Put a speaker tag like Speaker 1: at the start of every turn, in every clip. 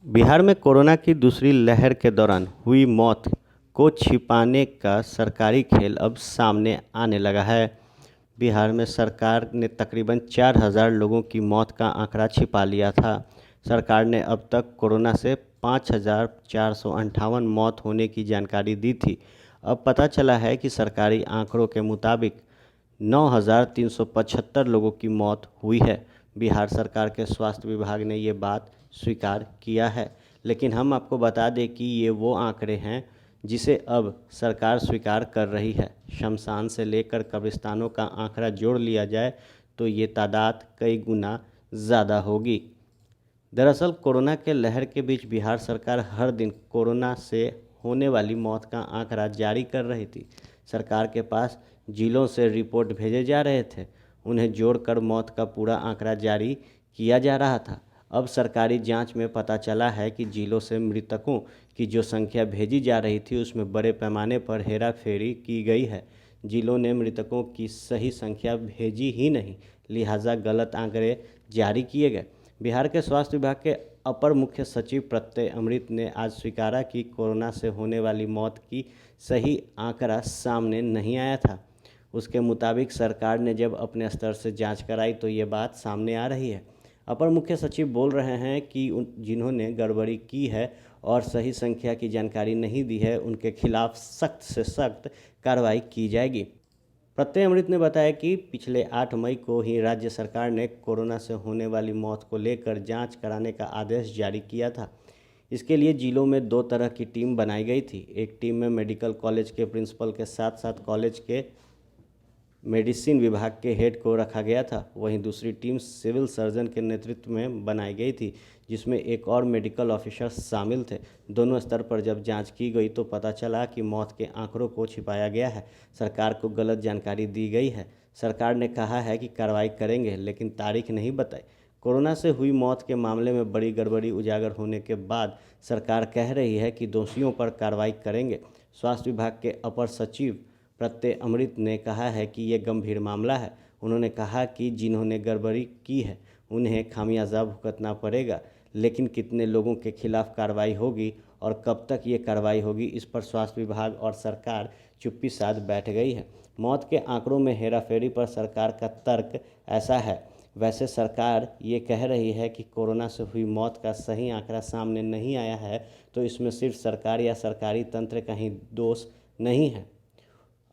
Speaker 1: बिहार में कोरोना की दूसरी लहर के दौरान हुई मौत को छिपाने का सरकारी खेल अब सामने आने लगा है। बिहार में सरकार ने तकरीबन 4,000 लोगों की मौत का आंकड़ा छिपा लिया था। सरकार ने अब तक कोरोना से 5,458 मौत होने की जानकारी दी थी। अब पता चला है कि सरकारी आंकड़ों के मुताबिक 9,375 लोगों की मौत हुई है। बिहार सरकार के स्वास्थ्य विभाग ने ये बात स्वीकार किया है, लेकिन हम आपको बता दें कि ये वो आंकड़े हैं जिसे अब सरकार स्वीकार कर रही है। शमशान से लेकर कब्रिस्तानों का आंकड़ा जोड़ लिया जाए तो ये तादाद कई गुना ज़्यादा होगी। दरअसल कोरोना के लहर के बीच बिहार सरकार हर दिन कोरोना से होने वाली मौत का आंकड़ा जारी कर रही थी। सरकार के पास जिलों से रिपोर्ट भेजे जा रहे थे, उन्हें जोड़कर मौत का पूरा आंकड़ा जारी किया जा रहा था। अब सरकारी जांच में पता चला है कि जिलों से मृतकों की जो संख्या भेजी जा रही थी उसमें बड़े पैमाने पर हेराफेरी की गई है। जिलों ने मृतकों की सही संख्या भेजी ही नहीं, लिहाजा गलत आंकड़े जारी किए गए। बिहार के स्वास्थ्य विभाग के अपर मुख्य सचिव प्रत्यय अमृत ने आज स्वीकारा कि कोरोना से होने वाली मौत की सही आंकड़ा सामने नहीं आया था। उसके मुताबिक सरकार ने जब अपने स्तर से जांच कराई तो ये बात सामने आ रही है। अपर मुख्य सचिव बोल रहे हैं कि जिन्होंने गड़बड़ी की है और सही संख्या की जानकारी नहीं दी है, उनके खिलाफ सख्त से सख्त कार्रवाई की जाएगी। प्रत्यय अमृत ने बताया कि पिछले 8 मई को ही राज्य सरकार ने कोरोना से होने वाली मौत को लेकर जांच कराने का आदेश जारी किया था। इसके लिए जिलों में 2 तरह की टीम बनाई गई थी। एक टीम में मेडिकल कॉलेज के प्रिंसिपल के साथ साथ कॉलेज के मेडिसिन विभाग के हेड को रखा गया था। वहीं दूसरी टीम सिविल सर्जन के नेतृत्व में बनाई गई थी, जिसमें एक और मेडिकल ऑफिसर शामिल थे। दोनों स्तर पर जब जांच की गई तो पता चला कि मौत के आंकड़ों को छिपाया गया है, सरकार को गलत जानकारी दी गई है। सरकार ने कहा है कि कार्रवाई करेंगे, लेकिन तारीख नहीं बताई। कोरोना से हुई मौत के मामले में बड़ी गड़बड़ी उजागर होने के बाद सरकार कह रही है कि दोषियों पर कार्रवाई करेंगे। स्वास्थ्य विभाग के अपर सचिव प्रत्यय अमृत ने कहा है कि ये गंभीर मामला है। उन्होंने कहा कि जिन्होंने गड़बड़ी की है उन्हें खामियाजा भुगतना पड़ेगा, लेकिन कितने लोगों के खिलाफ कार्रवाई होगी और कब तक ये कार्रवाई होगी, इस पर स्वास्थ्य विभाग और सरकार चुप्पी साध बैठ गई है। मौत के आंकड़ों में हेराफेरी पर सरकार का तर्क ऐसा है। वैसे सरकार ये कह रही है कि कोरोना से हुई मौत का सही आंकड़ा सामने नहीं आया है, तो इसमें सिर्फ सरकार या सरकारी तंत्र का ही दोष नहीं है।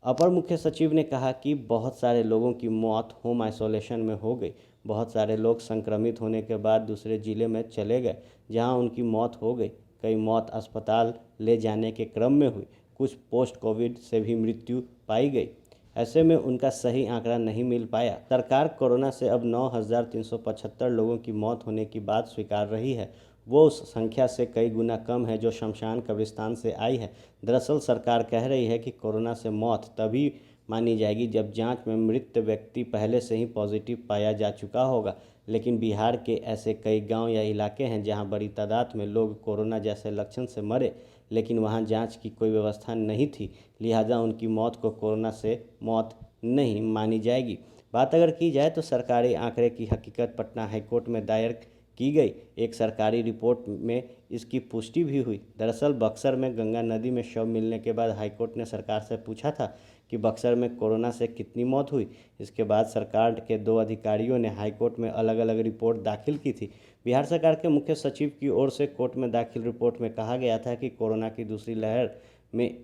Speaker 1: अपर मुख्य सचिव ने कहा कि बहुत सारे लोगों की मौत होम आइसोलेशन में हो गई। बहुत सारे लोग संक्रमित होने के बाद दूसरे ज़िले में चले गए, जहां उनकी मौत हो गई। कई मौत अस्पताल ले जाने के क्रम में हुई। कुछ पोस्ट कोविड से भी मृत्यु पाई गई। ऐसे में उनका सही आंकड़ा नहीं मिल पाया। सरकार कोरोना से अब 9,375 लोगों की मौत होने की बात स्वीकार रही है। वो उस संख्या से कई गुना कम है जो शमशान कब्रिस्तान से आई है। दरअसल सरकार कह रही है कि कोरोना से मौत तभी मानी जाएगी जब जांच में मृत व्यक्ति पहले से ही पॉजिटिव पाया जा चुका होगा। लेकिन बिहार के ऐसे कई गांव या इलाके हैं जहां बड़ी तादाद में लोग कोरोना जैसे लक्षण से मरे, लेकिन वहां जांच की कोई व्यवस्था नहीं थी, लिहाजा उनकी मौत को कोरोना से मौत नहीं मानी जाएगी। बात अगर की जाए तो सरकारी आंकड़े की हकीकत पटना हाईकोर्ट में दायर की गई एक सरकारी रिपोर्ट में इसकी पुष्टि भी हुई। दरअसल बक्सर में गंगा नदी में शव मिलने के बाद हाईकोर्ट ने सरकार से पूछा था कि बक्सर में कोरोना से कितनी मौत हुई। इसके बाद सरकार के 2 अधिकारियों ने हाईकोर्ट में अलग अलग रिपोर्ट दाखिल की थी। बिहार सरकार के मुख्य सचिव की ओर से कोर्ट में दाखिल रिपोर्ट में कहा गया था कि कोरोना की दूसरी लहर में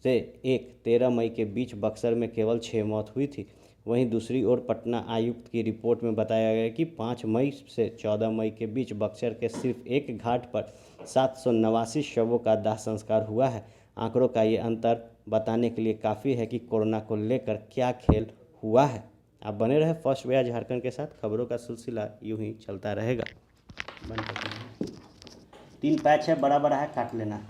Speaker 1: से 13 मई के बीच बक्सर में केवल 6 मौत हुई थी। वहीं दूसरी ओर पटना आयुक्त की रिपोर्ट में बताया गया कि 5 मई से 14 मई के बीच बक्सर के सिर्फ एक घाट पर 789 शवों का दाह संस्कार हुआ है। आंकड़ों का ये अंतर बताने के लिए काफ़ी है कि कोरोना को लेकर क्या खेल हुआ है। आप बने रहे फर्स्ट वेयर झारखंड के साथ। खबरों का सिलसिला यूं ही चलता रहेगा। 3 पैच है, बड़ा बड़ा है, काट लेना।